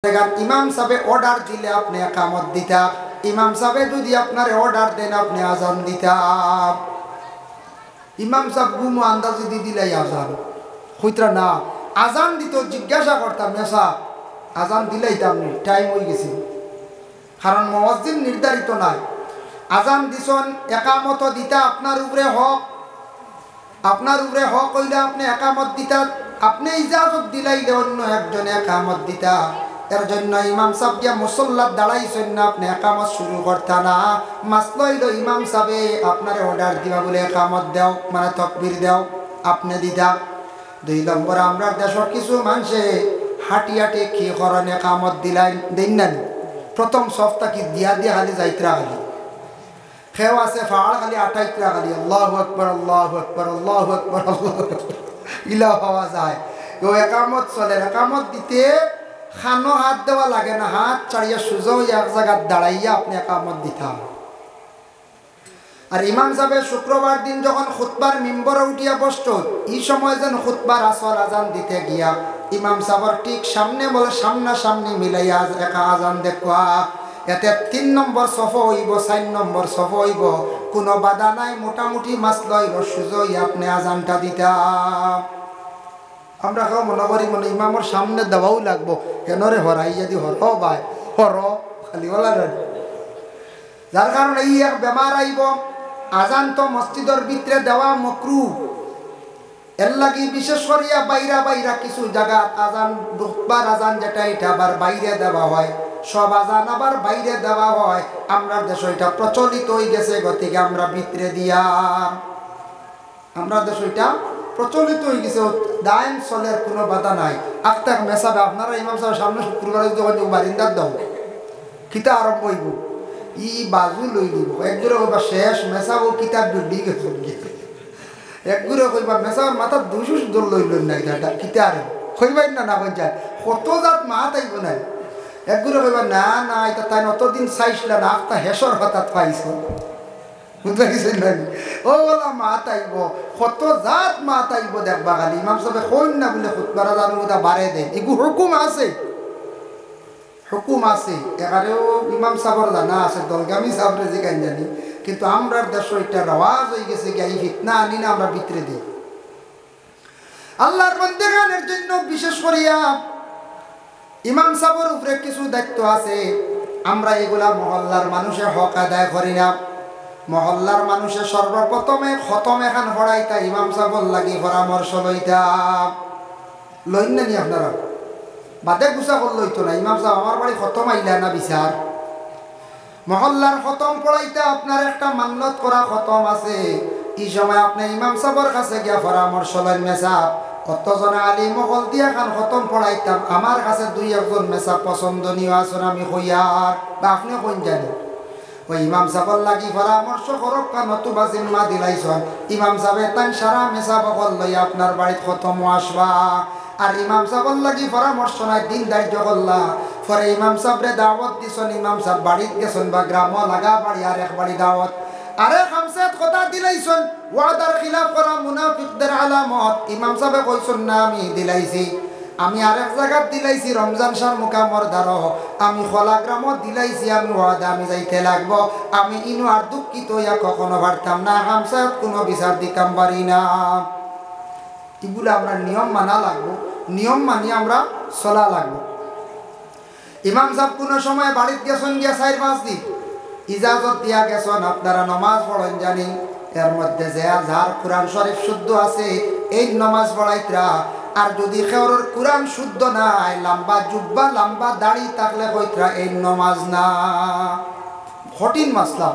ইমাম সাহেব অর্ডার দিলে আপনি একামত দিতা, ইমাম সাহেব যদি আপনার অর্ডার দেন আপনি আজান দিতা। ইমাম সাহেব গুমো আন্দাজি দি দিলাই আজান হইতরা না, আজান দিত জিজ্ঞাসা করতাম নেশা আজান দিলেই আপনি টাইম হয়ে গেছে, কারণ মুয়াজ্জিন নির্ধারিত নাই। আজান দিছন একামত দিতা আপনার উপরে হক, আপনার উপরে হক হইলে আপনি একামত দিতা, আপনি ইজাজত দিলাইলে অন্য একজনে একামত দিতা। এর জন্য ইমাম সাহেব গিয়া মুসল্লাত দাঁড়াইছেন না, আপনি একামত শুরু করতা না। মাসলা হইল ইমাম সাহেবে আপনার অর্ডার দিবা বলে একামত দেও, মানে তকবির দেও, আপনি দিতা। 2 নম্বর আমরা দেশের কিছু মানুষে হাঁটি হাঁটি কি করেন একামত দিলাই দেন না, প্রথম সপ্তাহ কি দিয়া দিয়া খালি যাইতরা খালি খেও আছে ফাড় খালি আটাইতরা খালি আল্লাহু আকবার আল্লাহু আকবার আল্লাহু আকবার আল্লাহু আকবার ইলা হওয়া যায়। ও একামত চলে, একামত দিতে খানো হাত দেওয়া লাগে না, হাত চাড়িয়া সুজো এক জায়গায় দাঁড়াইয়া আপনি একামত দিতাম। আর ইমাম সাহেব শুক্রবার দিন যখন খুতবার মিম্বরে উঠিয়া বসত, এই সময় যেন খুতবার আসল আজান দিতে গিয়া ইমাম সাহেবের ঠিক সামনে বলে সামনাসামনি মিলাইয়া একা আজান দেখবা, এতে 3 নম্বর সফ হইব 4 নম্বর সফ হইব, কোনো বাধা নাই। মোটামুটি মাসলা হইল সুজোই আপনি আজানটা দিতাম। আমরা কেউ মনে করি মনে ইমামর সামনে দেওয়াও লাগবো, কেন রে হরাই যদি হর ভাই হর খালি বলা, যার কারণে এই এক বেমার আইব। আজান তো মসজিদের ভিতরে দেওয়া মকরু, এর লাগি বিশেষ করিয়া বাইরা বাইরা কিছু জায়গা আজান রুকবার আজান যেটা এটা আবার বাইরে দেওয়া হয়, সব আজান আবার বাইরে দেওয়া হয়। আমরা দেশ এটা প্রচলিত হয়ে গেছে, গতিকে আমরা ভিতরে দিয়া আমরা দেশ এটা প্রচলিত হয়ে গেছে, দায়ন চলের কোনো বাধা নাই। আফতাক মেসাবে আপনারা ইমাম সাহেব সামনে শুক্রবার যখন বারিন্দার দাও কিতা আরম্ভ হইব, ই বাজু লই দিব, একজোরে কইবা শেষ মেসাবো কিতাব জুড়ি গেছে, একগুরে কইবা মেসাবার মাথা 200 সুদর লইল না কিতা আর কইবাই না না কই যায় কত জাত মা তাইব না, একগুরে কইবা না না এটা তাই অতদিন চাইছিল না আফতা হেসর হঠাৎ পাইছ, বুঝতে গেছেন না ও বলা মা তাইব কত জাত মা তাইব দেখবা খালি। ইমাম সাহেব কইন না বলে খুতবারা জানো ওটা বাড়ে দেন, এগু হুকুম আছে, হুকুম আছে। এখানেও ইমাম সাহেবর জানা আছে, দলগামী সাহেবরে যেখান জানি, কিন্তু আমরা দেশ এটা রওয়াজ হয়ে গেছে গিয়া এই ফিতনা আনি না আমরা ভিতরে দিই। আল্লাহর বান্দাগণের জন্য বিশেষ করিয়া ইমাম সাহেবের উপরে কিছু দায়িত্ব আছে, আমরা এগুলা মহল্লার মানুষের হক আদায় করি না। মহল্লার মানুষের সর্বপ্রথমে খতম এখান পড়াইতা ইমাম সাহেবর লাগি পরামর্শ লইতা, লইন না নি আপনারা বাদে গুছা করল হইতো না। ইমাম সাহেব আমার বাড়ি খতম আইলা না বিচার, মহল্লার খতম পড়াইতে আপনার একটা মান্নত করা খতম আছে, এই সময় আপনি ইমাম সাহেবের কাছে গিয়া পরামর্শ লইন। মেসাব কতজন আলী মহল দিয়া খান খতম পড়াইতাম, আমার কাছে 2-1 মেসাব পছন্দনীয় আছেন, আমি কইয়ার বা আপনি কইন জানেন ওই ইমাম সাহেবের লাগি পরামর্শ করক কা নতুবা জিম্মা দিলাইছন, ইমাম সাহেব তাই সারা মেসাব বল লই আপনার বাড়িতে খতম আসবা। আর ইমাম সাহেবের লাগি পরামর্শ নাই দিন ধার্য করলা, পরে ইমাম সাহেবরে দাওয়াত দিছন, ইমাম সাহেব বাড়িতে গেছেন বা গ্রাম লাগা বাড়ি আর এক বাড়ি দাওয়াত, আরে খামসাত কথা দিলাইছন ওয়াদার খিলাফ করা মুনাফিকদের আলামত। ইমাম সাহেব কইছন না আমি দিলাইছি, আমি আরেক জায়গাত দিলাইছি রমজান শাহ মুকামর দ্বারা, আমি খোলা গ্রামত দিলাইছি, আমি ওয়াদা আমি যাইতে লাগবো, আমি ইনু আর দুঃখিত হইয়া কখনো পারতাম না, খামসাত কোনো বিচার দিতাম পারি না। এগুলো আমরা নিয়ম মানা লাগবো, নিয়ম মানি আমরা চলা লাগবো। ইমাম সাহেব কোনো সময় বাড়িতে গেছেন গিয়া 4-5 দিন ইজাজত দিয়া গেছেন আপনারা নমাজ পড়েন জানি, এর মধ্যে যে যার কোরআন শরীফ শুদ্ধ আছে এই নমাজ পড়াইতরা, আর যদি কেউর কোরআন শুদ্ধ নাই লম্বা জুব্বা লম্বা দাড়ি থাকলে কইতরা এই নমাজ না। কঠিন মাসলা,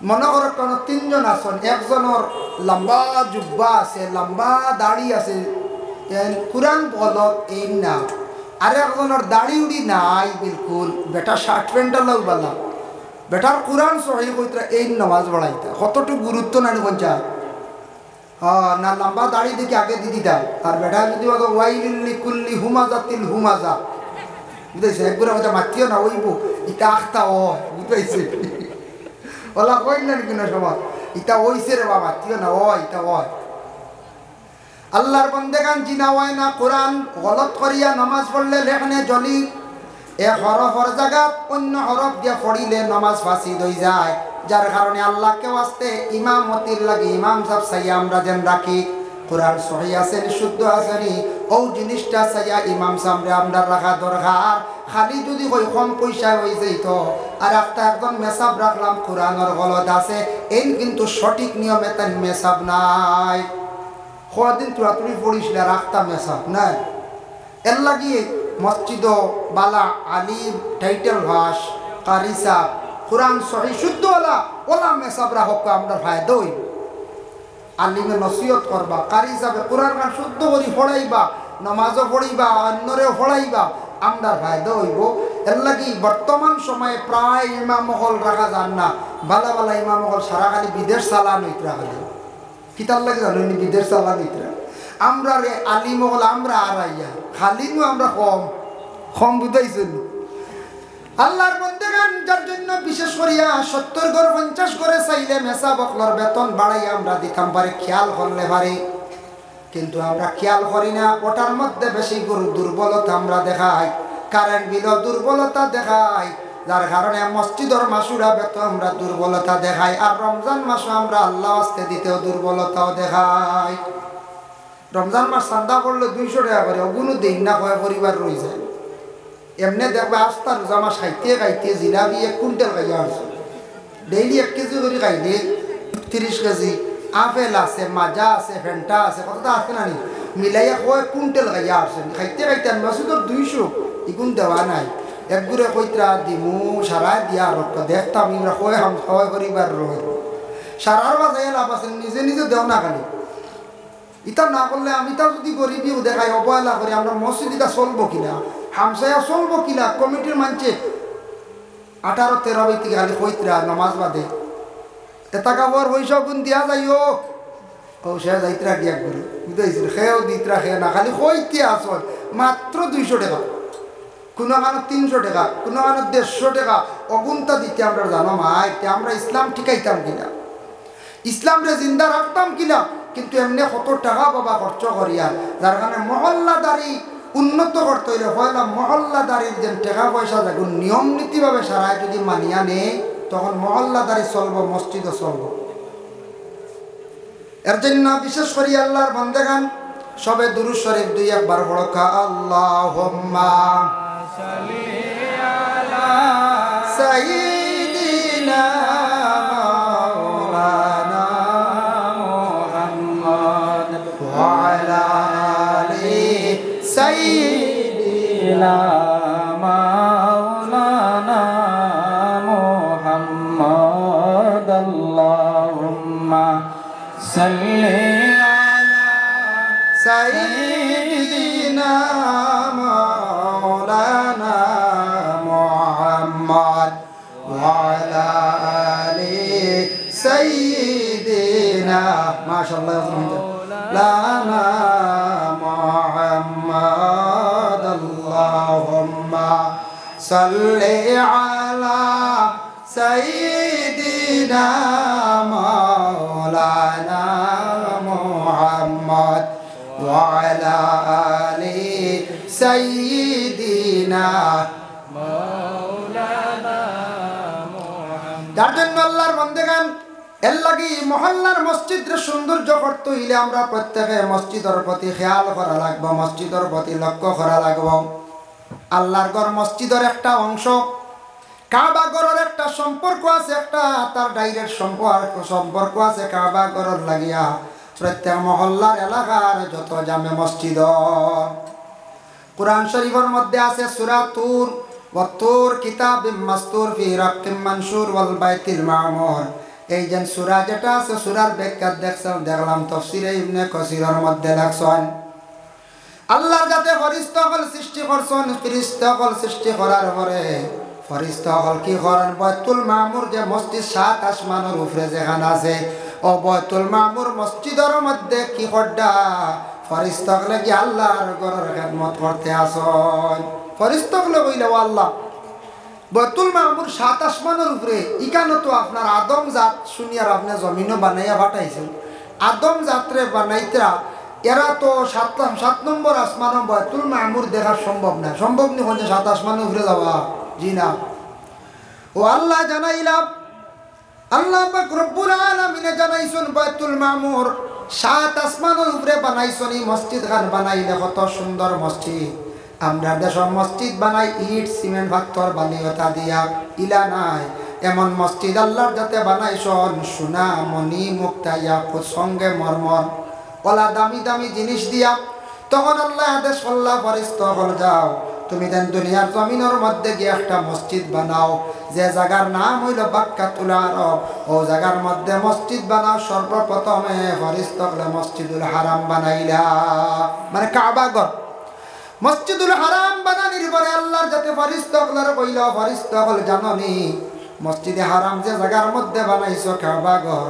মনে করো কোনো 3 জন আছেন, একজনের লম্বা জুব্বা আছে লম্বা দাড়ি আছে কোরআন বলত এই না, আর একজনের দাড়ি উড়ি নাই বিলকুল, বেটা শার্ট প্যান্টটা লাগবালা, বেটার কোরআন সহি কইতরা এই নামাজ পড়াইতা, কতটুকু গুরুত্ব নাই পঞ্চা না লম্বা দাড়ি দেখি আগে দিদি দাও, আর বেটা যদি ওয়াইলিল্লি কুল্লি হুমাজাতিল হুমাজা, বুঝতেছে একগুলো কথা মাতিও না ওইব ইটা আখতা হয়, বুঝতেছে ওলা কইলেন কিনা সবাই ইটা ওইছে রে বাবা, মাতিও না ও ইটা হয়। আল্লাহর বন্দেগান জিনা হয় না কোরআন গলত করিয়া নামাজ পড়লে লেখনে জলি এক হরফর জায়গাত অন্য হরফ দিয়ে পড়িলে নামাজ ফাঁসিদ হয়ে যায়। যার কারণে আল্লাহকে ওয়াস্তে ইমামতির লাগে ইমাম সাহেব চাইয়া আমরা যেন রাখি কোরআন সহি আছেন শুদ্ধ আছেনি ও জিনিসটা চাইয়া ইমাম সাহেবরে আমরা রাখা দরকার। খালি যদি ওই কম পয়সা হয়ে যেত আর একটা একজন মেসাব রাখলাম কোরআনের গলত আছে এই কিন্তু সঠিক নিয়মে তার মেসাব নাই। কদিন তুড়াতুড়ি পড়িস না রাখতা মেসাব নাই। এর লাগিয়ে মসজিদ বালা আলিম টাইটেল ভাস কারি সাহ কোরআন সহি শুদ্ধ ওলা মেসাব রাখক আমরা ফায়দা হইব। আলিমে নসিহত করবা কারি হিসাবে কোরআন গান শুদ্ধ করি পড়াইবা নমাজও পড়িবা অন্যরেও পড়াইবা আমরা ফায়দা হইব। এর লাগি বর্তমান সময়ে প্রায় ইমাম মহল রাখা যান না। বালা বালা ইমাম মহল সারা খালি বিদেশ চালান হইতরা খালি কিতার লাগে জানি বিদেশ চালান হইতরা আমরা রে আলিম মহল আমরা আড়াইয়া খালি নু আমরা কম কম বুঝাইছেন। আল্লাহর বন্দেগান যার জন্য বিশেষ করিয়া 70 ঘর 50 করে চাইলে মেসা বকলর বেতন বাড়াই আমরা দিতাম পারে খেয়াল করলে পারে কিন্তু আমরা খেয়াল করি না। ওটার মধ্যে বেশি গরু দুর্বলতা আমরা দেখাই কারেন্ট বিল দুর্বলতা দেখাই যার কারণে মসজিদের মাসুরা বেতন আমরা দুর্বলতা দেখাই আর রমজান মাসও আমরা আল্লাহ আস্তে দিতেও দুর্বলতাও দেখাই। রমজান মাস চান্দা করলে 200 টাকা করে ওগুলো দিন না কয় পরিবার রয়ে যায়। এমনি দেখবে আস্তা রোজা মাস খাইতে খাইতে জিলাপি 1 কুইন্টাল খাইয়া আসছে ডেইলি 1 কেজি করে খাইলে 30 কেজি আপেল আছে মাজা আছে ফেন্টা আছে কতটা আছে না মিলাইয়া কয় কুইন্টাল খাইয়া আসছেন খাইতে খাইতে মাসুদর 200 ইগুন দেওয়া নাই। একগুড়ে কইত্রা দিমু সারা দিয়া রক্ত দেখতাম ইমরা কয় হাম খাওয়া পরিবার রয়ে সারার বাজায় লাভ আছে নিজে নিজে দেও না খালি ইটা না করলে আমি তা যদি গরিবিও দেখাই অবহেলা করি আমরা মসজিদ ইটা চলবো কিনা হামসায়া চলবো কিনা কমিটির মানছে 18-13 বই থেকে খালি কইত্রা নমাজ বাদে এটা কাপড় পয়সা গুণ দিয়া যাইও সে যাইত্রা গিয়া করি বুঝাইছিল খেয়েও দিত্রা খেয়ে না খালি কইতে আসল মাত্র 200 টাকা কোনো কারণ 300 টাকা কোনো কারণ 150 টাকা অগুনটা দিতে আমরা জানো মাই আমরা ইসলাম ঠিকাইতাম কিনা ইসলামরে জিন্দা রাখতাম কিনা কিন্তু এমনি কত টাকা বাবা খরচ করিয়া যার কারণে মহল্লাদারি উন্নত করতে হইলে পয়লা মহল্লাদারির যে টাকা পয়সা দেখুন নিয়ম নীতিভাবে সারায় যদি মানিয়া নেই তখন মহল্লাদারি চলবো মসজিদও চলবো। এর জন্য বিশেষ করে আল্লাহর বান্দাগান সবে দুরূদ শরীফ 2 একবার পড়া আল্লাহুম্মা সাল্লি আলা সাইয়্যিদিনা মাওলানা মুহাম্মদ ওয়া আলা আলি সাইয়্যিদিনা মাওলানা মুহাম্মদ আল্লাহুম্মা সাল্লি সাইয়্যিদিনা মাওলানা মুহাম্মদ ওয়া আলা আলি সাইয়্যিদিনা মাশাআল্লাহ লানা মুহাম্মদ আল্লাহুম্মা সাল্লি আলা সাইয়্যিদিনা মাওলানা মুহাম্মদ ওয়া আলা আলি সাইয়্যিদিনা মাওলানা মুহাম্মদ। যার জন্য আল্লাহর বান্দাগান এর লাগি মহল্লার মসজিদের সৌন্দর্য করতে হইলে আমরা প্রত্যেকে মসজিদের প্রতি খেয়াল করা লাগবো মসজিদের প্রতি লক্ষ্য করা লাগবো। আল্লাহর ঘর মসজিদের একটা অংশ কাবা ঘরের একটা সম্পর্ক আছে একটা তার ডাইরেক্ট সম্পর্ক আছে কাবা ঘরের লাগিয়া প্রত্যেক মহল্লার এলাকার যত জামে মসজিদ কুরআন শরীফের মধ্যে আছে সূরা তুর ওয়াতুর কিতাবিম মাসতুর ফি রাক্কিম মানশুর ওয়াল বাইতিল মামুর। এই যে সূরা যেটা আছে সূরার ব্যাখ্যা দেখলাম তাফসীরে ইবনে কাসিরের মধ্যে লেখছেন আল্লাহর যাতে ফেরেশতাগণ সৃষ্টি করছেন ফেরেশতাগণ সৃষ্টি করার পরে ফেরেশতাগণ কি করেন বাইতুল মামুর যে মসজিদ 7 আসমানের উপরে যেখানে আছে ও বাইতুল মামুর মসজিদের মধ্যে কি করডা ফেরেশতাগণ কি আল্লাহর ঘরের খিদমত করতে আসেন। ফেরেশতাগণ কইলে ও আল্লাহ বাইতুল মামুর 7 আসমানের উপরে ইকানো তো আপনার আদম জাত শুনিয়ার আপনি জমিনও বানাইয়া পাঠাইছেন আদম জাতরে বানাইতরা এরা তো সাত নম্বর আসমান বায়তুল মামুর দেখা সম্ভব না, সম্ভব নি হচ্ছে সাত আসমানে উঠে যাওয়া, জি না। ও আল্লাহ জানাইলাম, আল্লাহ পাক রব্বুল আলামিনে জানাইছেন বায়তুল মামুর সাত আসমানের উপরে বানাইছেন। এই মসজিদ খান বানাইলে কত সুন্দর মসজিদ। আমরা দেশের মসজিদ বানাই ইট সিমেন্ট পাথর বালিওতা দিয়া, ইলা নাই এমন মসজিদ আল্লাহর যাতে বানাইছেন সোনা মণি মুক্তা ইয়াকুত সঙ্গে মরমর ওলা দামি দামি জিনিস দিয়া। তখন আল্লাহ আদেশ করলা ফেরেশতা হল যাও তুমি দেন দুনিয়ার জমিনের মধ্যে গিয়ে একটা মসজিদ বানাও, যে জায়গার নাম হইল বাক্কাতুল আরব, ও জায়গার মধ্যে মসজিদ বানাও। সর্বপ্রথমে ফেরেশতা হলে মসজিদুল হারাম বানাইলা, মানে কাবা ঘর। মসজিদুল হারাম বানানির পরে আল্লাহর যাতে ফেরেশতা হল কইল, ফেরেশতা হল জাননি মসজিদে হারাম যে জায়গার মধ্যে বানাইছো কাবা ঘর,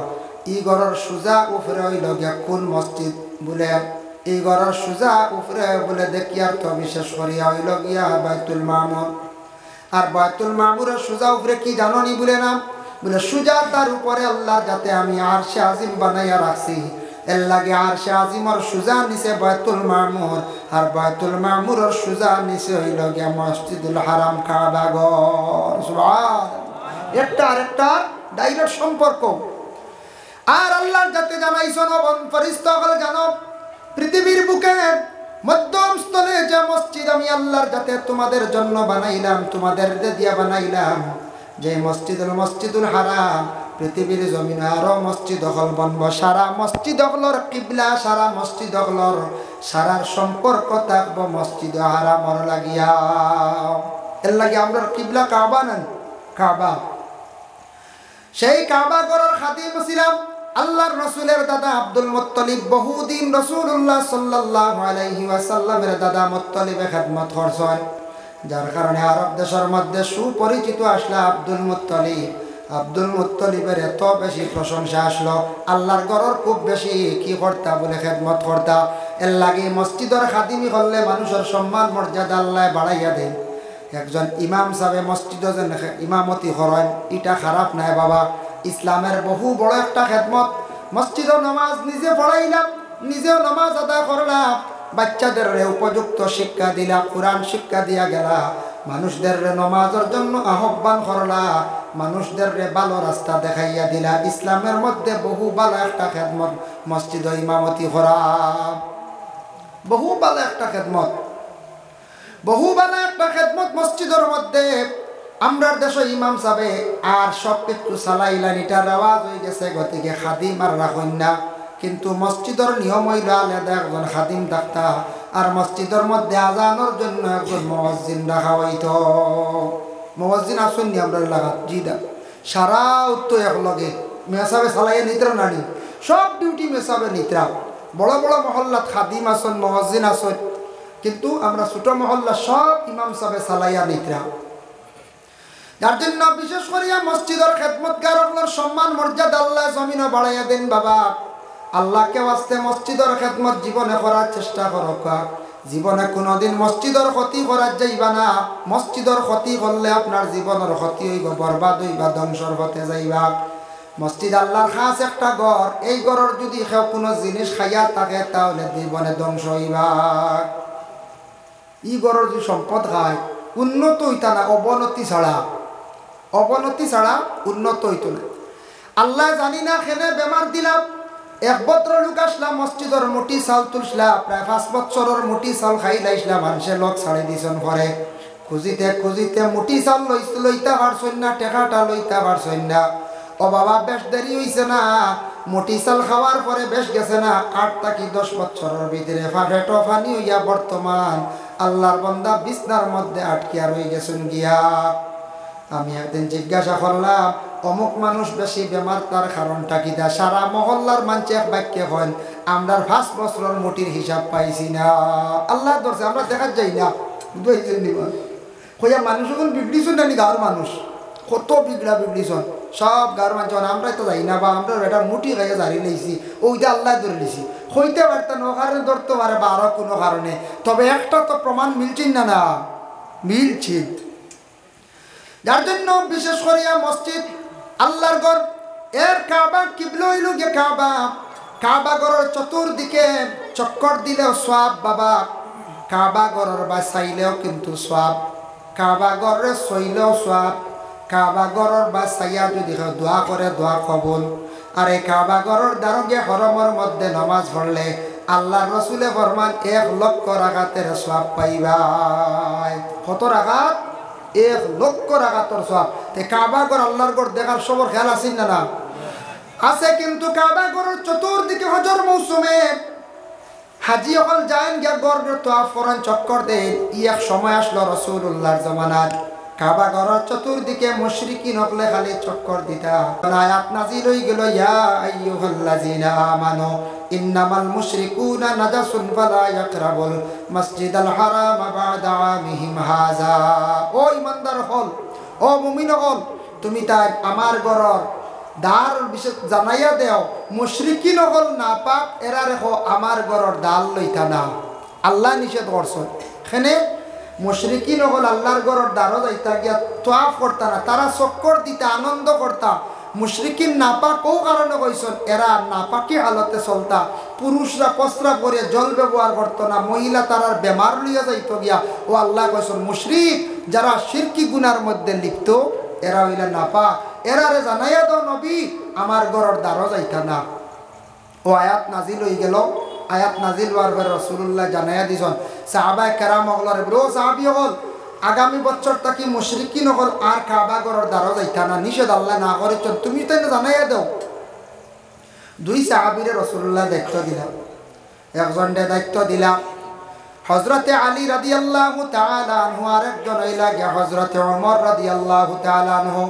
ই ঘরের সুজা উপরে হইল গিয়া কোন মসজিদ বলে, এই ঘরের সুজা উপরে বলে দেখি আর তো বিশেষ করিয়া হইল গিয়া বায়তুল মামুর। আর বায়তুল মামুরের সুজা উপরে কি জাননি বলে নাম, বলে সুজা তার উপরে আল্লাহর যাতে আমি আরশে আজিম বানাইয়া রাখছি, এর লাগে আরশে আজিমর সুজা নিচে বায়তুল মামুর, আর বায়তুল মামুরের সুজা নিচে হইল গিয়া মসজিদুল হারাম কাবা ঘর। সুবহানাল্লাহ, একটা আরেকটা ডাইরেক্ট সম্পর্ক। আর আল্লাহর যাতে জানাইছেন ফেরেশতা হল জানো পৃথিবীর বুকে মধ্যম স্থলে যে মসজিদ আমি আল্লাহর যাতে তোমাদের জন্য বানাইলাম, তোমাদের দিয়া বানাইলাম, যে মসজিদুল হারাম পৃথিবীর জমিনে আরো মসজিদ হল বনব। সারা মসজিদ হলর কিবলা, সারা মসজিদ হলর সারার সম্পর্ক থাকবো মসজিদ হারামর লাগিয়া। এর লাগে আমরা কিবলা কাবা নেন, কাবা। সেই কাবা ঘরের খাদিম ছিলাম আল্লাহর রসুলের দাদা আব্দুল মুত্তালিব। বহুদিন রাসূলুল্লাহ সাল্লাল্লাহু আলাইহি ওয়াসাল্লামের দাদা মুত্তালিবে খেদমত করছেন, যার কারণে আরব দেশের মধ্যে সুপরিচিত আসলো আব্দুল মুত্তালিব। আব্দুল মুত্তালিবের এত বেশি প্রশংসা আসলো, আল্লাহর ঘরের খুব বেশি কি করতা বলে খেদমত করতা। এর লাগে মসজিদের খাদিমি করলে মানুষের সম্মান মর্যাদা আল্লাহ বাড়াইয়া দেন। একজন ইমাম সাহেব মসজিদে যেন ইমামতি করেন, এটা খারাপ নাই বাবা, ইসলামের বহু বড় একটা খেদমত। মসজিদে নামাজ নিজে পড়াইলাম, নিজেও নামাজ আদায় করলাম, বাচ্চাদের উপযুক্ত শিক্ষা দিলা, কোরআন শিক্ষা দিয়া গেলা, মানুষদের নামাজের জন্য আহ্বান করলা, মানুষদের ভালো রাস্তা দেখাইয়া দিলা। ইসলামের মধ্যে বহু ভালো একটা খেদমত মসজিদে ইমামতি করা, বহু ভালো একটা খেদমত, বহু ভালো একটা খেদমত মসজিদের মধ্যে। আমরা দেশে ইমাম সাহেব আর সব কিছু চালাইলেন, এটা রেওয়াজ হয়ে গেছে, গতিকে খাদিম আর রাখুন না। কিন্তু মসজিদের নিয়ম হইল আলাদা একজন খাদিম থাকতা, আর মসজিদের মধ্যে আজানোর জন্য একজন মুয়াজ্জিন রাখা হইত। মুয়াজ্জিন আসুন নি আমরা লাগাত, জি দা সারা উত্তর একলগে মেসাবে চালাইয়া নিতরা নানি, সব ডিউটি মেসাবে নিতরা। বড় বড় মহল্লাত খাদিম আসন, মুয়াজ্জিন আসন, কিন্তু আমরা ছোট মহল্লা সব ইমাম সাহেব চালাইয়া নিতরা। যার জন্য বিশেষ করিয়া মসজিদের খেদমতগারগুলোর সম্মান মর্যাদা আল্লাহ জমিনে বাড়াইয়া দেন বাবা। আল্লাহকে ওয়াস্তে মসজিদের খেদমত জীবনে করার চেষ্টা করক। জীবনে কোনোদিন মসজিদের ক্ষতি করার যাইবা না। মসজিদের ক্ষতি করলে আপনার জীবনের ক্ষতি হইব, বরবাদ হইবা, ধ্বংসর পথে যাইবা। মসজিদ আল্লাহর খাস একটা ঘর, এই ঘরের যদি কেউ কোনো জিনিস খাইয়া থাকে তাহলে জীবনে ধ্বংস হইবা। ই ঘরের যদি সম্পদ খায় উন্নত হইতা না, অবনতি ছাড়া, অবনতি ছাড়া উন্নত হইত না। আল্লাহ জানি না খেলে বেমার দিলাম। এক বছর লোক আসলাম মসজিদের মুঠি চাউল তুলসলা, প্রায় 5 বছরের মুঠি চাউল খাই লাইসলাম, মানুষের লোক ছাড়ি দিছেন ঘরে। খুঁজিতে খুঁজিতে মুঠি চাউল লইতে পারছেন না, টেকাটা লইতে পারছেন না। ও বাবা বেশ দেরি হইছে না, মুঠি চাউল খাওয়ার পরে বেশ গেছে না 8 থেকে 10 বছরের ভিতরে পেটো পানি হইয়া বর্তমান আল্লাহর বান্দা বিছনার মধ্যে আটকিয়া রয়ে গেছেন গিয়া। আমি একদিন জিজ্ঞাসা করলাম অমুক মানুষ বেশি বেমার, তার কারণটা কি? দা সারা মহল্লার মানুষ এক বাক্যে হন আমরা 5 বছরের মুটির হিসাব পাইছি না। আল্লাহ ধরছে, আমরা দেখা যাই না। মানুষ এখন বিগড়িছন নানি, গাঁর মানুষ কত বিগড়া বিগড়িছন, সব গাঁর মানুষ আমরাই তো যাই না, বা আমরা এটা মুটি খাইয়া জারি লাইছি, ওইটা আল্লাহ ধরে লিছি। হইতে পারতেন ও কারণে ধরতে পারে বা আরো কোনো কারণে, তবে একটা তো প্রমাণ মিলছেন না, না মিলছে। যার জন্য বিশেষ করিয়া মসজিদ আল্লাহর ঘর, এর কাবা কিবলা হইল গিয়ে কাবা। কাবা ঘরের চতুর্দিকে চক্কর দিলেও সওয়াব বাবা, কাবা ঘরের বাসাইলেও কিন্তু সওয়াব, কাবা ঘরে সইলেও সওয়াব, কাবা ঘরের বাসাইয়া যদি দোয়া করে দোয়া কবুল। আর এই কাবা ঘরের দারোগে হরমের মধ্যে নামাজ পড়লে আল্লাহ রসুলে ফরমান 1 লক্ষ রাকাতের সওয়াব পাইবাই। কত রাকাত? 1 লক্ষ রাকাতের সওয়াব। তে কাবা ঘর আল্লাহর ঘর দেখার সবর খেয়াল আছেন না? না আছে। কিন্তু কাবা ঘরের চতুর্দিকে হজর মৌসুমে হাজি হল যান গিয়া গড়ের তোয়াফ করেন, চক্কর দেন। এক সময় আসলো রাসূলুল্লাহর জামানাত, কাবা ঘরের চতুর্দিকে মুশরিকিন হকলে খালি চক্কর দিতা। আয়াত নাযিল হই গেল, ইয়া আইয়ুহাল্লাযিনা আমানু ইন্নামাল মুশরিকুনা নাজাসুন ফালা ইয়াকরাবুল মাসজিদাল হারাম বা'দা আমিহিম হাযা। ও ইমানদার হল, ও মুমিন হল, তুমি তাই আমার ঘরের দার বিশেষ জানাইয়া দেও, মুশরিকিন হল নাপাক, এরা রেখো আমার ঘরের দাল লইতা না। আল্লাহ নিষেধ করছেন। এখানে মুশরিকিন হল আল্লাহর ঘরের দ্বারও যাইতা গিয়া তোয়াফ করতা না, তারা চক্কর দিতা, আনন্দ করতা। মুশরিকিন নাপাক ও কারণে কইছেন, এরা নাপাকি হালতে চলতা। পুরুষরা প্রস্রাব করে জল ব্যবহার করতো না, মহিলা তারার বেমার লইয়া যাইতো গিয়া। ও আল্লাহ কইছেন মুশরিক যারা শিরকি গুনার মধ্যে লিপ্ত, এরা হইলে নাপাক, এরারে জানাইয়া দাও নবী আমার ঘরের দ্বারও যাইতা না। ও আয়াত নাজিল হয়ে গেল। আয়াত নাজিল হওয়ার পরে রাসূলুল্লাহ জানাইয়া দিছেন সাহাবায়ে কেরাম হলরে, বলো সাহাবী হল আগামী বছর তাকি মুশরিকিন হল আর কাবা ঘরের দ্বারও যাইতা না, নিষেধ আল্লাহ না করেছেন, তুমি তাই জানাইয়া দাও। 2 সাহাবীরে রাসূলুল্লাহ দায়িত্ব দিলাম। একজনের দায়িত্ব দিলাম হযরতে আলী রাদিয়াল্লাহু তাআলা আনহু, আর একজন হইলা গিয়া হযরতে ওমর রাদিয়াল্লাহু তাআলা আনহু।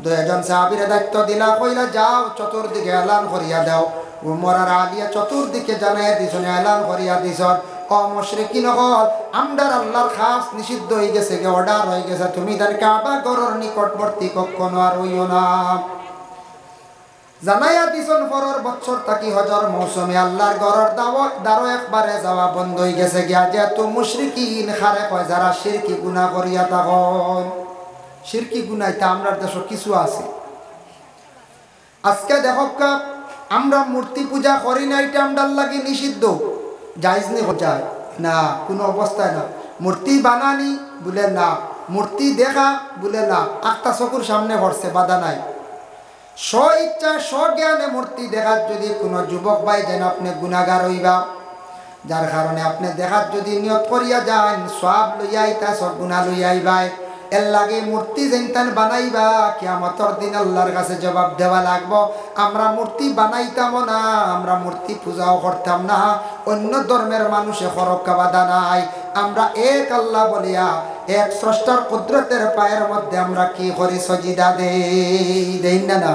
2জন সাহাবীর দায়িত্ব দিলা, কইলা যাও চতুর্দিকে এলান করিয়া দাও। ওমর আর আলিয়া চতুর্দিকে জানাইয়া দিছেন, এলান করিয়া দিছেন, ও মুশরিকিন হল আমরার আল্লাহর খাস নিষিদ্ধ হয়ে গেছে, অর্ডার হয়ে গেছে, তুমি তার কাবা ঘরের নিকটবর্তী কখনো আর হইও না। জানাইয়া দিছেন পরের বছর তাকি হজর মৌসুমে আল্লাহর ঘরের দ্বারও একবারে যাওয়া বন্ধ হয়ে গেছে গিয়া, যেহেতু মুশরিকিন খারে কয় যারা শিরকি গুনাহ করিয়া থাকন। শিরকি গুনাইতে আমরার দেশে কিছু আছে। আজকে দেখকা আমরা মূর্তি পূজা করি না, এটা আমরার লাগি নিষিদ্ধ, জায়েজ নি যায় না, কোনো অবস্থায় না। মূর্তি বানানি বলে না, মূর্তি দেখা বলে না, একটা চকুর সামনে পড়ছে বাধা নাই। স্ব ইচ্ছা স্বজ্ঞানে মূর্তি দেখার যদি কোনো যুবক ভাই যেন আপনি গুনাহগার হইবা, যার কারণে আপনি দেখার যদি নিয়ত করিয়া যান সওয়াব লইয়া আইতা, সব গুনাহ লইয়া আইবাই। এর লাগে মূর্তি যেনতান বানাইবা, কিয়ামতের দিন আল্লাহর কাছে জবাব দেওয়া লাগবো। আমরা মূর্তি বানাইতাম না, আমরা মূর্তি পূজাও করতাম না, অন্য ধর্মের মানুষে ফরক্কা বাধা নাই। আমরা এক আল্লাহ বলিয়া এক স্রষ্টার কুদরতের পায়ের মধ্যে আমরা কি করি? সজিদা দেই না? না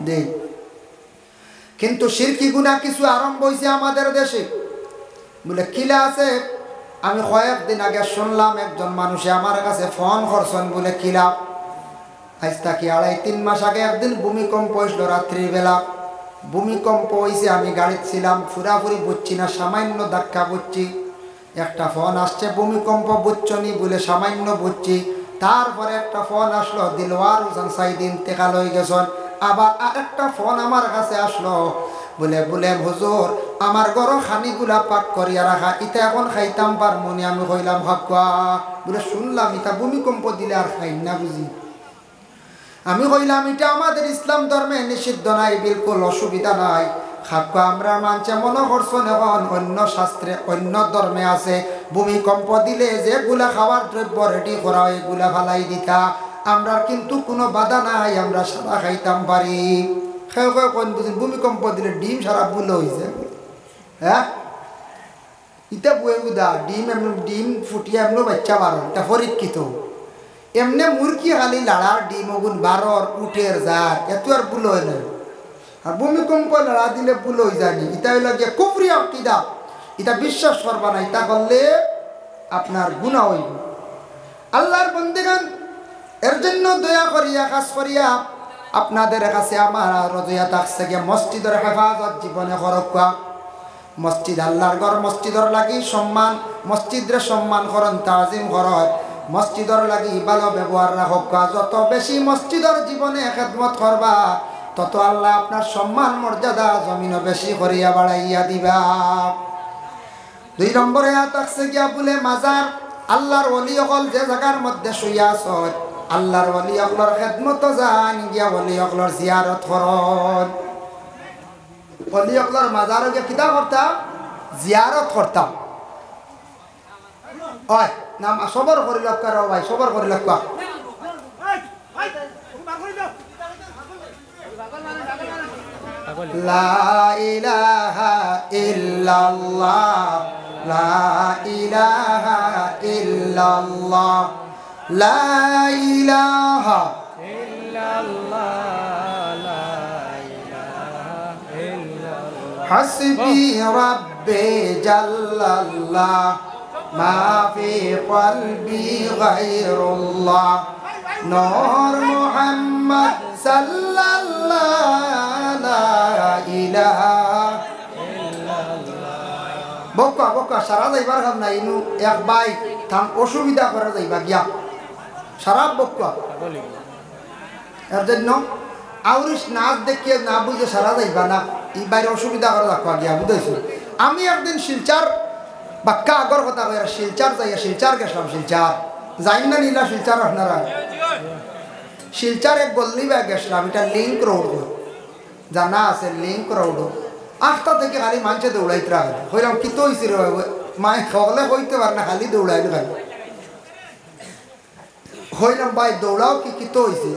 দেই। কিন্তু শিরকি গুনাহ কিছু আরম্ভ হয়েছে আমাদের দেশে, বলে কিলা আছে। আমি কয়েকদিন আগে শুনলাম একজন মানুষে আমার কাছে ফোন করছেন, বলে কিলা আজ তাকে 2.5-3 মাস আগে একদিন ভূমিকম্প হয়েছিল রাত্রিবেলা। ভূমিকম্প হয়েছে, আমি গাড়িতে ছিলাম, পুরাপুরি বুঝছি না, সামান্য ধাক্কা বুঝছি। একটা ফোন আসছে ভূমিকম্প বুঝছনি বলে, সামান্য বুঝছি। তারপরে একটা ফোন আসলো দিলওয়ার হোসেন সাইদ ইন্তেকাল হয়ে গেছেন। আবার আরেকটা ফোন আমার কাছে আসলো, বলে হুজুর আমার ঘর খানিগুলা পাক করিয়া রাখা, ইটা এখন খাইতাম পারমনি। আমি কইলাম হাক্কা, বলে শুনলাম ইটা ভূমিকম্প দিলে আর খাই না বুঝি। আমি কইলাম এটা আমাদের ইসলাম ধর্মে নিষিদ্ধ নাই, বিলকুল অসুবিধা নাই। হাক্কা আমরা মানছে মনে করছেন এখন অন্য শাস্ত্রে অন্য ধর্মে আছে, ভূমিকম্প দিলে যেগুলা খাওয়ার দ্রব্য রেডি করা হয় এগুলা ফালাই দিতা, আমরা কিন্তু কোনো বাধা নাই, আমরা সারা খাইতাম পারি। ভূমিকম্প দিলে ডিম সারা ভুল হয়েছে। হ্যাঁ ইটা বই বুধা ডিম এমন ডিম ফুটিয়ে এমন বাচ্চা বারো, এটা পরীক্ষিত। এমনি মুরগি খালি লাড়ার ডিম ওগুন বারর উঠের যার, এত আর ভুল হয় না। আর ভূমিকম্প লড়া দিলে ভুল হয়ে যায়নি, এটা হইল গিয়ে কুফরি আকিদা, এটা বিশ্বাস করবা না, এটা করলে আপনার গুনাহ হইব। আল্লাহর বন্দেগান এর জন্য দয়া করিয়া কাজ করিয়া আপনাদের কাছে আমার রজয়া থাকছে গিয়ে মসজিদের হেফাজত জীবনে করকা। মসজিদ আল্লাহর ঘর, মসজিদর লাগি সম্মান, মসজিদরে সম্মান করন, তাজিম করত, মসজিদর লাগি ভালো ব্যবহার রাখা। যত বেশি মসজিদর জীবনে খেদমত করবা তত আল্লাহ আপনার সম্মান মর্যাদা জমিনও বেশি করিয়া বাড়াইয়া দিবা। 2 নম্বরে আয়াত আছে গিয়া বলে মাজার আল্লাহর ওলি হল যে জায়গার মধ্যে শুইয়া আছে আল্লাহর ওলি হলর খেদমত যান গিয়া ওলি হলর জিয়ারত করন ওলি হলর মাজার গিয়া কিতা করতাম জিয়ারত করতাম ওই নাম সবর করি লক্ষ্য রাও ভাই সবর করি লক্ষ্য লা ইলাহা ইল্লাল্লাহ লা ইলাহা ইল্লাল্লাহ লা ইলাহা ইল্লাল্লাহ লা ইলাহা ইল্লাল্লাহ হাসবি রাব্বি জাল্লাল্লাহ মা ফি কলবি গায়রুল্লাহ নূর মুহাম্মদ সাল্লাল্লাহু লা ইলাহা বকা বকা সারা যাইবার কাম নাই ইনু এক বাই থাম অসুবিধা করা যাইবা গিয়া সারা বকা এর জন্য আউরিস নাচ দেখিয়ে না বুঝে সারা যাইবা না এই বাইরে অসুবিধা করা রাখবা গিয়া বুঝাইছো আমি একদিন শিলচার বাক্কা আগর কথা কই শিলচার যাইয়া শিলচার গেছিলাম শিলচার যাই না নীলা শিলচার আপনারা শিলচার এক গল্লি বা গেছিলাম এটা লিঙ্ক রোড জানা আছে লিঙ্ক রোড 8টা থেকে খালি মানুষে দৌড়াইতে রাখে হইলাম কি তো হয়েছিল মায় খাওয়ালে হইতে পারে না খালি দৌড়াই খালি হইলাম ভাই দৌড়াও কি তো হয়েছে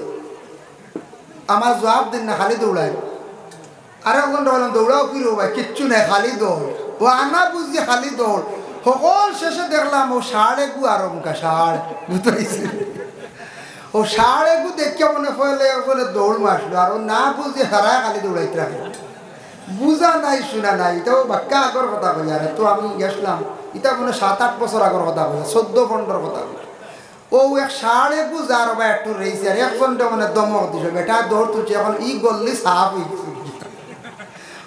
আমার জবাব দিন না খালি দৌড়াই আর একজন বললাম দৌড়াও কি রো ভাই কিচ্ছু নাই খালি দৌড় ও আনা বুঝছি খালি দৌড় সকল শেষে দেখলাম ও সাড়ে গু আর মুখা সাড় বুঝতে ও সাড়ে গু দেখে মনে পড়লে বলে দৌড় মারছিল আর ও না বুঝে হারায় খালি দৌড়াইতে রাখে বুঝা নাই শোনা নাই এটাও বাক্কা আগর কথা কই আর তো আমি গেছিলাম এটা মনে 7-8 বছর আগর কথা কই 14-15 কথা কই ও এক সাড়ে গুজার বা একটু রয়েছে আর একজনটা মানে দমক দিছে বেটা দৌড় তুলছে এখন ই গল্লি সাফ হয়েছে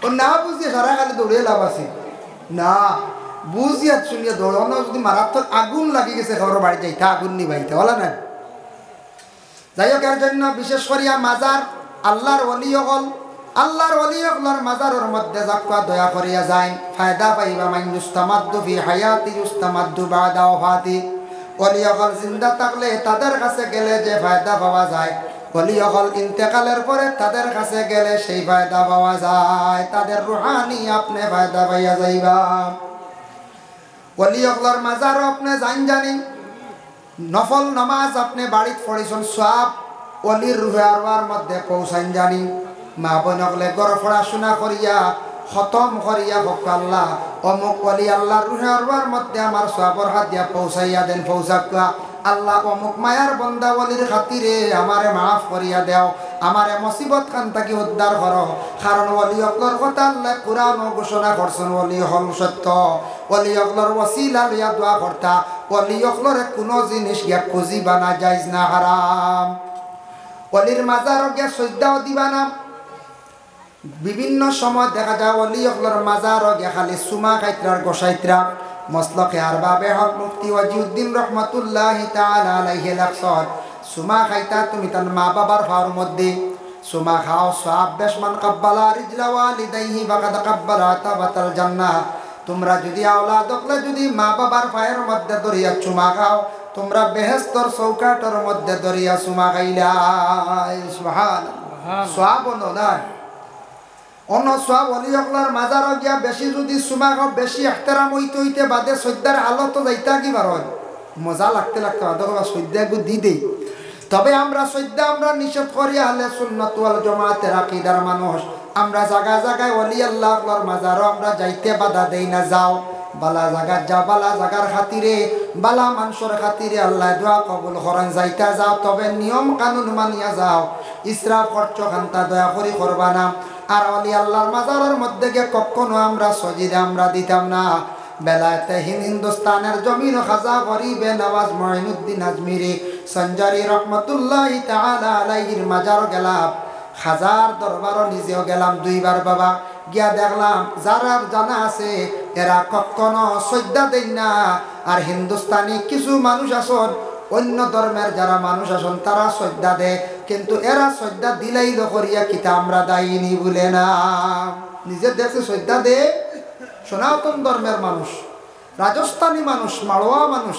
ও না বুঝিয়ে সারা খালি দৌড়ে লাভ আছে না বুঝিয়া শুনিয়া দৌড়ানো যদি মারাত্মক আগুন লাগি গেছে খবর বাড়ি যাইতা আগুন নিবাইতে বলা না যাই হোক এর জন্য বিশেষ করিয়া মাজার আল্লাহর ওলি হল আল্লাহর ওলি হলর মাজারের মধ্যে যাক্কা দয়া করিয়া যায় ফায়দা পাইবা মান ইস্তামাদ্দু ফি হায়াতি ইস্তামাদ্দু বাদা ওয়াফাতি ওলি হল জিন্দা থাকলে তাদের কাছে গেলে যে ফায়দা পাওয়া যায় ওলি হল ইন্তেকালের পরে তাদের কাছে গেলে সেই ফায়দা পাওয়া যায় তাদের রুহানি আপনি ফায়দা পাইয়া যাইবা ওলি হলর মাজার আপনি জানি নফল নামাজ আপনি বাড়িতে পড়িছেন সব ওলির রুহে আরওয়ার মধ্যে পৌঁছান জানি মা বোন হলে গড় পড়াশোনা করিয়া খতম করিয়া ভক্ত আল্লাহ অমুক ওলি আল্লাহর রুহে আরওয়ার মধ্যে আমার সবর হাত দিয়া পৌঁছাইয়া দেন পৌঁছাকা আল্লাহ অমুক মায়ার বন্দা ওলির খাতিরে আমারে মাফ করিয়া দেও আমারে মুসিবত খান থেকে উদ্ধার করো কারণ ওলি অকলর কথা আল্লাহ কুরআন ঘোষণা করছেন ওলি হল সত্য ওলি অকলর ওসিলা লইয়া দোয়া করতা ওলি অকলরে কোনো জিনিস গিয়া খুঁজিবা না জায়েজ না হারাম ওলির মাজার গিয়া সজদাও দিবা না বিভিন্ন সময় দেখা যায় ওলি অকলর মাজার গিয়া খালি সুমা খাইত্রার গোসাইত্রা মসলকে আরবাবে হক মুফতি ওয়াজিউদ্দিন রহমাতুল্লাহি তাআলা আলাইহি লাকসাদ সুমা খাইতা তুমি তার মা বাবার ফাওয়ার মধ্যে সুমা খাও সওয়াব বেশমান কাব্বালা রিজলা ওয়ালিদাইহি ফাকাদ কাব্বালা তাবাতাল জান্নাহ তোমরা যদি আওলাদ হকলে যদি মা বাবার পায়ের মধ্যে দরিয়া চুমা খাও তোমরা বেহেশতর চৌকাটের মধ্যে দরিয়া চুমা খাইলা সুবহানাল্লাহ সওয়াব না অন্য সব ওলি হকলার মাজার গিয়া বেশি যদি সুমা খাও বেশি এহতেরাম হইতে হইতে বাদে সদ্যার হালত যাইতা কি বারণ মজা লাগতে বাদে সদ্যাগু দি দেই তবে আমরা সদ্যা আমরা নিষেধ করি আহলে সুন্নাত ওয়াল জামাতের আকীদার মানুষ আমরা জায়গায় জায়গায় ওলি আল্লাহর মাজারও আমরা যাইতে বাধা দেই না যাও বালা জায়গা যাও বালা জায়গার খাতিরে বালা মানুষের খাতিরে আল্লাহ দোয়া কবুল করেন যাইতা যাও তবে নিয়ম কানুন মানিয়া যাও ইসরাফ খরচ খান্তা দয়া করি করবা না আর ওলি আল্লাহর মাজারের মধ্যে গিয়ে কখনো আমরা সজিদা আমরা দিতাম না বেলায়েতে হিন্দুস্তানের জমিন খাজা গরিবে নওয়াজ মঈনুদ্দিন আজমিরি সঞ্জারি রহমতুল্লাহি তাআলা আলাইহির মাজার গেলাম হাজার দরবারও নিজেও গেলাম 2 বার বাবা গিয়া দেখলাম যারা জানা আছে এরা কখনো সজদা দেন না আর হিন্দুস্তানি কিছু মানুষ আসন অন্য ধর্মের যারা মানুষ আসন তারা সজদা দেয় কিন্তু এরা সজদা দিলাই করিয়া কিতা আমরা দায়িনী বলে না নিজের দেশে সজদা দে সনাতন ধর্মের মানুষ রাজস্থানী মানুষ, মাড়োয়া মানুষ,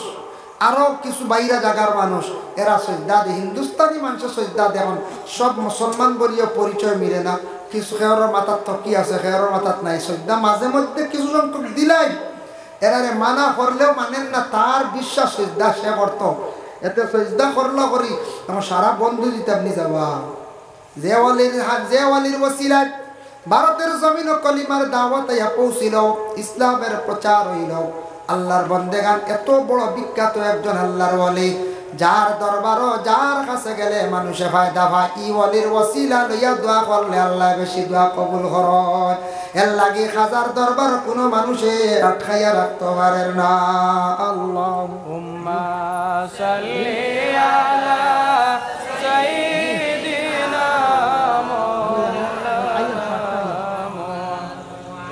আরও কিছু বাইরা জায়গার মানুষ, এরা সজদা দেয়। হিন্দুস্তানি মানুষের সজদা দেন, সব মুসলমান বলিও পরিচয় মিলে না। কিছু খেয়ারের মাথার থকি আছে, খেয়ারের মাথার নাই সজদা। মাঝে মধ্যে কিছু সংখ্যক দিলাই, এরারে মানা করলেও মানেন না, তার বিশ্বাস সজদা সে করত। এতে সজদা করলো করি তখন সারা বন্ধু দিতে আপনি যাবা। যে ওয়ালির ওসিলায় ভারতের জমিন ও কলিমার দাওয়াত পৌঁছিল, ইসলামের প্রচার হইল। আল্লাহর বন্দেগান এত বড় বিখ্যাত একজন আল্লাহর ওয়ালি, যার দরবারও যার কাছে গেলে মানুষে ফায়দা পায়। ই ওয়ালির ওসিলা লইয়া দোয়া করলে আল্লাহ বেশি দোয়া কবুল করেন। এর লাগি হাজার দরবার কোনো মানুষে আটকাইয়া রাখতে পারে না। আল্লাহুম্মা সাল্লি আলা সাইয়্যিদিনা মাওলানা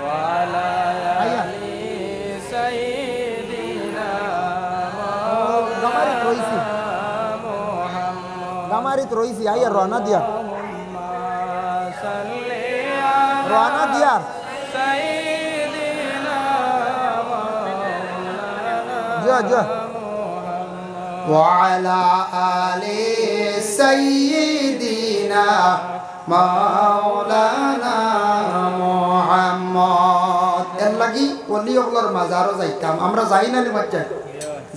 ওয়া আলা আলি সাইয়্যিদিনা মাওলানা মুহাম্মদ। গামারিত রইছি আইয়া রওনা দিয়া, সাল্লি রওনা দিয়া সাইয়্যিদিনা যা যা وعلى آل سيدنا مولانا محمد। এর লাগি ওলি ওগুলোর মাজারও যাইতাম আমরা, যাই না বাচ্চা,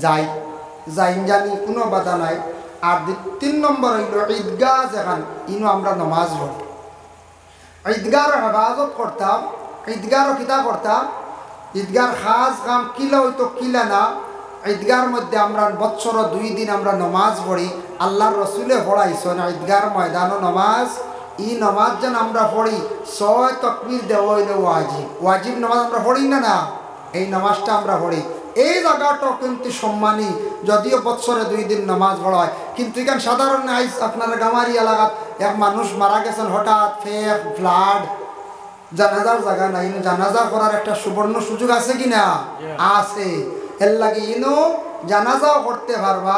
যাই জানি কোনো বাধা নাই। আর 3 নম্বর হইল ঈদগাহ, যেখান ইনো আমরা নমাজ পড়ি, ঈদগাহর হেফাজত করতাম। ঈদগাহর কিতা করতাম, ঈদগাহর খাস কাম কিলা হইতো কিলা না। ঈদগাহর মধ্যে আমরা বৎসর 2 দিন আমরা নমাজ পড়ি। আল্লাহর রসুলে পড়াইছেন ঈদগাহর ময়দানও নমাজ। ই নমাজ যেন আমরা পড়ি 6 তাকবীর দেওয়া হইলে ওয়াজিব। ওয়াজিব নমাজ আমরা পড়ি না, না এই নমাজটা আমরা পড়ি। এই জায়গাটাও কিন্তু সম্মানী, যদিও বৎসরে 2 দিন নমাজ পড়া হয়, কিন্তু এখানে সাধারণ আইস আপনার গামারি এলাকাত এক মানুষ মারা গেছেন হঠাৎ, ফেক ফ্লাড, জানাজার জায়গা নাই, জানাজা করার একটা সুবর্ণ সুযোগ আছে কিনা? আছে। এর লাগে ইনো জানাজাও করতে পারবা,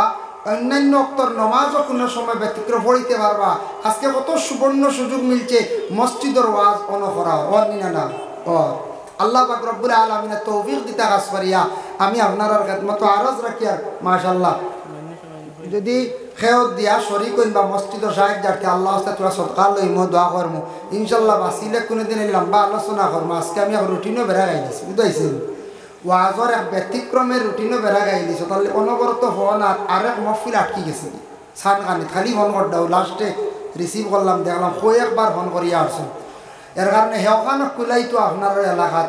অন্যান্য অক্তর নমাজও কোনো সময় ব্যতিক্রম পড়িতে পারবা। আজকে কত সুবর্ণ সুযোগ মিলছে মসজিদের ওয়াজ অনকরা অনিনা না। ও আল্লাহ পাক রব্বুল আলামিনের তৌফিক দিতে কাজ করিয়া আমি আপনার খেদমত আরজ রাখি। আর মাশাআল্লাহ যদি খেয়ত দিয়া শরীক হইন বা মসজিদের সাহেব যাতে আল্লাহ হস্তে তোরা সদকা লইমো, দোয়া করমো ইনশাল্লাহ। বাঁচিলে কোনোদিন লম্বা আলোচনা করবো। আজকে আমি রুটিনও বেড়া গাই দিছি, বুঝাইছেন? ওয়াজর এক ব্যতিক্রমের রুটিনও বেড়া গাই দিছো, তাহলে অনবরত ফোন আরেক মহফিল আটকি গেছে সান কানি খালি ফোন করদাও। লাস্টে রিসিভ করলাম, দেখলাম কয়েকবার ফোন করিয়া আসছেন। এর কারণে হেওখানো কুলাইতো আপনার এলাকাত।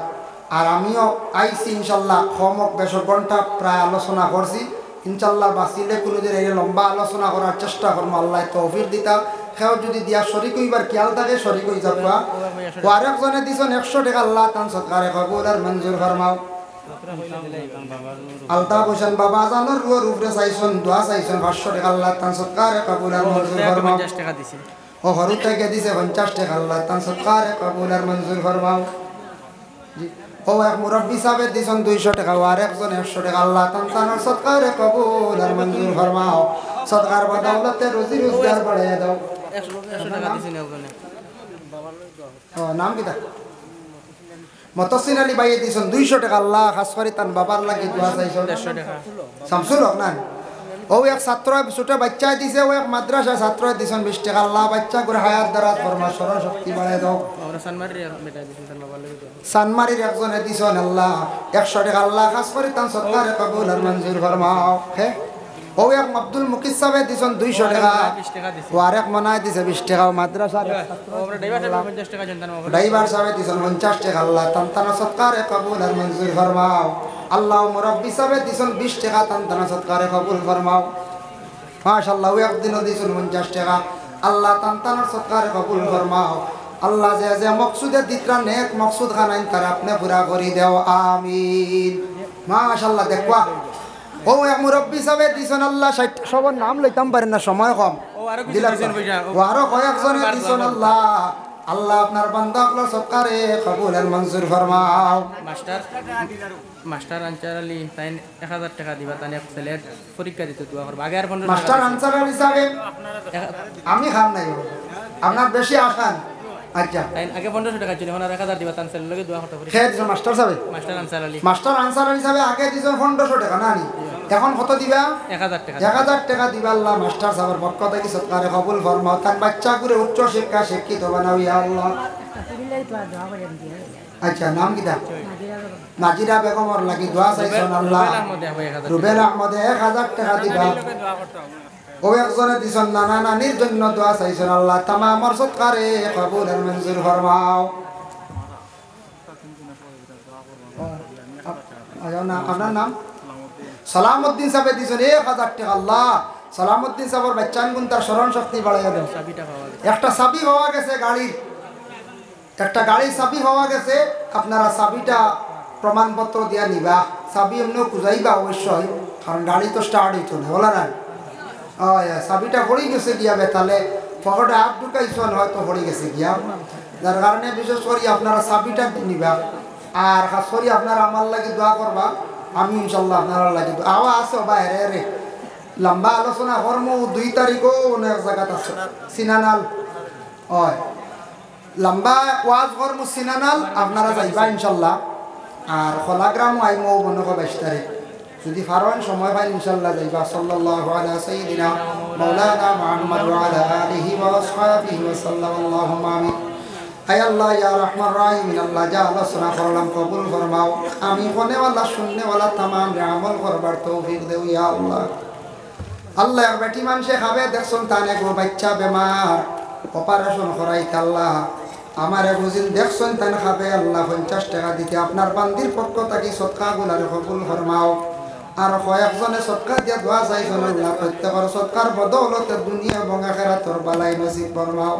আর আমিও আইসি ইনশাল্লাহ, কমক বেশ ঘন্টা প্রায় আলোচনা করছি। ইনশাল্লাহ বাঁচিলে কোনোদিন এই লম্বা আলোচনা করার চেষ্টা করবো। আল্লাহ তৌফিক দিতা। সেও যদি দিয়া শরিক হইবার খেয়াল থাকে শরিক হয়ে যাবা। আরেকজনে দিছেন 100 টাকা, আল্লাহ তান সৎকারে কবুল আর মঞ্জুর ফরমাও। আলতাফ হোসেন বাবা জানোর রুয়ার উপরে চাইছেন, দোয়া চাইছেন 500 টাকা, আল্লাহ তান সৎকারে কবুল আর মঞ্জুর ফরমাও। ও হরু থেকে দিছে 50 টাকা, আল্লাহ তান সৎকারে কবুল আর মঞ্জুর ফরমাও। ও এক মুরব্বী সাহেব দিছেন 200 টাকা, আর একজন 100 টাকা, আল্লাহ তাআলার সদকারে কবুল আর মঞ্জুর ফরমাও। সদকার বদৌলতে রুজি রোজগার বাড়াইয়া দাও। 100 টাকা দিছেন ওখানে। ও নাম কি তা? মতসিন আলী ভাই দিছেন 200 টাকা, আল্লাহ খাস করে তার বাবার লাগি দোয়া চাইছেন 150 টাকা। শামসুল হক না ও এক ছাত্র ছোট বাচ্চা দিছে, ও এক মাদ্রাসা ছাত্র দিছেন 20 টাকা, আল্লাহ বাচ্চা করে হায়াত দ্বারা ফরমা স্মরণ শক্তি বাড়ায় দাও। আমরা সানমারির বেটা দিছেন তার বাবার লাগি। সানমারির একজনে দিছেন আল্লাহ 100 টাকা, আল্লাহ খাস করে তার সদকারে কবুল আর মঞ্জুর ফরমাও। হ্যাঁ ও এক আব্দুল মুকিস সাহেব দিছেন 200 টাকা, 20 টাকা দিছেন। ও আরেক মনায় দিছে 20 টাকা। মাদ্রাসার আমরা ড্রাইভার সাহেব 50 টাকা জানতাম। ড্রাইভার সাহেব দিছেন 50 টাকা, আল্লাহ তার সদকারে কবুল আর মঞ্জুর ফরমাও। আল্লাহ মুরব্বী সাহেব দিছেন 20 টাকা, তার সদকারে কবুল ফরমাও। মাশাআল্লাহ একদিনও দিছেন 50 টাকা, আল্লাহ তার সদকারে কবুল ফরমাও। আল্লাহ যে যে মকসুদে দিতরা নেক মকসুদ খানাইন তার আপনি পুরা করি দেও, আমিন। মাশাআল্লাহ দেখবা ও এক মুরব্বী সাহেব দিছেন আল্লাহ 60 সবার নাম লইতাম পারেন না, সময় কম। ও আরো কিছু দিছেন পয়সা। ও আরো কয়েকজনে দিছেন আল্লাহ। আল্লাহ আপনার বান্দা আপনার সদকারে কবুল আর মঞ্জুর ফরমাও। মাস্টার আনসার আলী তাই 1000 টাকা দিবা, তাই এক ছেলে পরীক্ষা দিতে দোয়া করবা। আগে আর 15 টাকা মাস্টার আনসার আলী সাহেব আমি খাম নাই, আপনার বেশি আসান আচ্ছা তাই আগে 1500 টাকা ছিল এখন আর 1000 দিবা তানসেল লগে দোয়া করতে পারি খেয়ে দিছো মাস্টার সাহেব master answer Ali master answer হিসাবে আগে দিছো 1500 টাকা না নি এখন কত দিবা 1000 টাকা 1000 টাকা দিবা আল্লাহ মাস্টার সাহেবের পক্ষ থেকে সৎকারে কবুল ফরমাও তার বাচ্চা করে উচ্চ শিক্ষা শিক্ষিত বানাও ইয়া আল্লাহ আচ্ছা নাম কিটা নাজিরা বেগমর লাগি দোয়া চাইছেন আল্লাহ রুবেল আহমদ 1000 টাকা দিবা ও একজনে দিছেন নানা নানির জন্য দোয়া চাইছেন আল্লাহ তামামর সৎকারে কবুল আর মঞ্জুর ফরমাও আপনার নাম সালামউদ্দিন সাহেব দিছেন 1000 টাকা আল্লাহ সালামউদ্দিন সাহেবের বাচ্চান গুণ তার স্মরণ শক্তি বাড়াইয়া দেন একটা চাবি হওয়া গেছে গাড়ির একটা গাড়ির চাবি হওয়া গেছে আপনারা চাবিটা প্রমাণপত্র দিয়া নিবা চাবি এমনিও খুঁজাইবা অবশ্যই কারণ গাড়ি তো স্টার্ট হইতো না বলা না চাবিটা পড়ে গেছে গিয়া বেতালে পকেটে হাত ঢুকাইছেন হয়তো পড়ে গেছে গিয়া যার কারণে বিশেষ করে আপনারা চাবিটা নিবা আর খাস করে আপনারা আমার লাগে দোয়া করবা আমি ইনশাল্লাহ আপনারা লাগে আওয়া আছে বাইরে রে লম্বা আলোচনা কর্ম 2 তারিখও অনেক জায়গাত আছে সিনানাল হয় লম্বা ওয়াজ কর্ম সিনানাল আপনারা যাইবা ইনশাল্লাহ আর খোলাগ্রামও আইমো মনে করো 22 তারিখ যদি ফারওয়ান সময় পাই ইনশাআল্লাহ যাইবা সাল্লাল্লাহু আলা সাইয়্যিদিনা মাওলানা মুহাম্মদ ওয়া আলা আলিহি ওয়া আসহাবিহি ওয়া সাল্লাল্লাহু আমিন আয় আল্লাহ ইয়া রহমান রহিম আল্লাহ যা আলোচনা করলাম কবুল ফরমাও আমি কোনে ওয়ালা শুননে ওয়ালা तमाम রে আমল করবার তৌফিক দেও ইয়া আল্লাহ আল্লাহ এক বেটি মানুষে খাবে দেখছন তানে গো বাচ্চা বেমার অপারেশন করাইতে আল্লাহ আমারে বুঝিন দেখছন তান খাবে আল্লাহ 50 টাকা দিতে আপনার বান্দির পক্ষ থেকে সদকা গুলার কবুল ফরমাও আর কয়েকজনে সদকা দিয়া দোয়া চাইছেন আল্লাহ প্রত্যেকের সদকার বদৌলতে দুনিয়া এবং আখিরাতের বালাই নসিব ফরমাও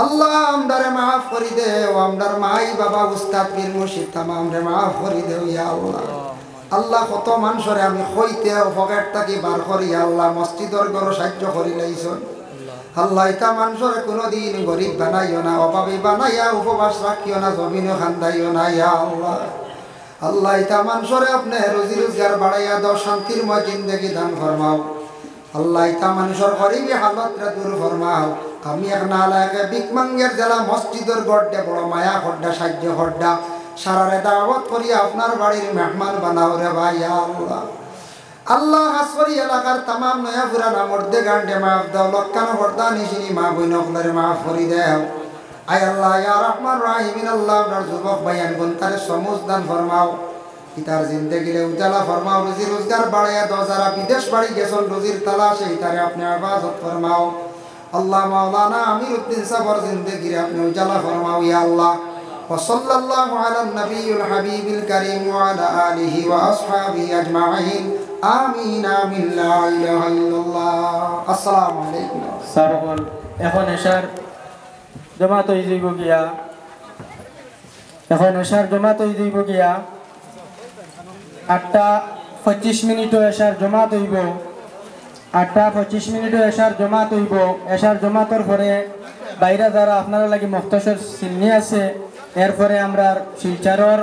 আল্লাহ আমদারে মাফ করি দেও আমদার মাই বাবা উস্তাদ পীর মুর্শিদ तमाम রে মাফ করি দেও ইয়া আল্লাহ আল্লাহ কত মানুষরে আমি কইতে পকেট থাকি বার করি আল্লাহ মসজিদর ঘর সাহায্য করি লাইছন আল্লাহ ইতা মানুষরে কোনোদিন গরিব বানাইও না অভাবী বানাইয়া উপবাস রাখিও না জমিনও খান্দাইও না ইয়া আল্লাহ আল্লাহ ইতা মানুষরে আপনি রুজি রোজগার বাড়াইয়া দাও শান্তিরময় জিন্দেগি দান ফরমাও আল্লাহ ইতা মানুষের গরিবী হালতরে দূর ফরমাও আমি এক নালায়কে বিকমাঙ্গের জেলা মসজিদের গড়ে বড় মায়া খড্ডা সাহায্য খড্ডা সারারে দাওয়াত করি আপনার বাড়ির মেহমান বানাও রে ভাই আল্লাহ আল্লাহ হাসরি এলাকার तमाम নয়া পুরানা মর্দে গান্ডে মাফ দাও লক্কানো বর্দা নিশিনি মা বইনকলরে মাফ করি দেও আয় আল্লাহ ইয়া রহমান রহিম আল্লাহ আপনার যুবক ভাইয়ান গুনতারে সমুজ দান ফরমাও ইতার জিন্দেগিরে উজালা ফরমাও রুজি রোজগার বাড়াইয়া দাও যারা বিদেশ বাড়ি গেছেন রুজির তালাশে ইতারে আপনি ইবাদত ফরমাও আল্লাহ মাওলানা আমিরউদ্দিন সাবর জিন্দেগিরে আপনি উজালা ফরমাও ইয়া আল্লাহ وصلى الله على النبي الحبيب الكريم وعلى آله وأصحابه أجمعين آمين آمين لا إله إلا الله السلام عليكم সাবকল এখন এশার জমাত হয়ে যাইব গিয়া এখন এশার জমাত হয়ে যাইব গিয়া 8:25 মিনিটও এশার জমাত হইব 8:25 মিনিটও এশার জমাত হইব এশার জমাতর পরে বাইরে যারা আপনারা লাগি মুখতাসর সিন্নি আছে এরপরে আমরা শিলচরের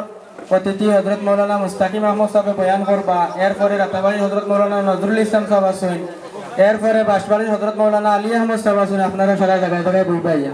অতিথি হযরত মাওলানা মুস্তাকিম আহমদ সাহেব বয়ান করবা এরপরে রাতাবাড়ি হযরত মাওলানা নজরুল ইসলাম সাহেব আছেন এরপরে বাঁশবাড়ির হযরত মাওলানা আলী আহমদ সাহেব আছেন আপনারা সারা জায়গায় জায়গায় বইবাইয়া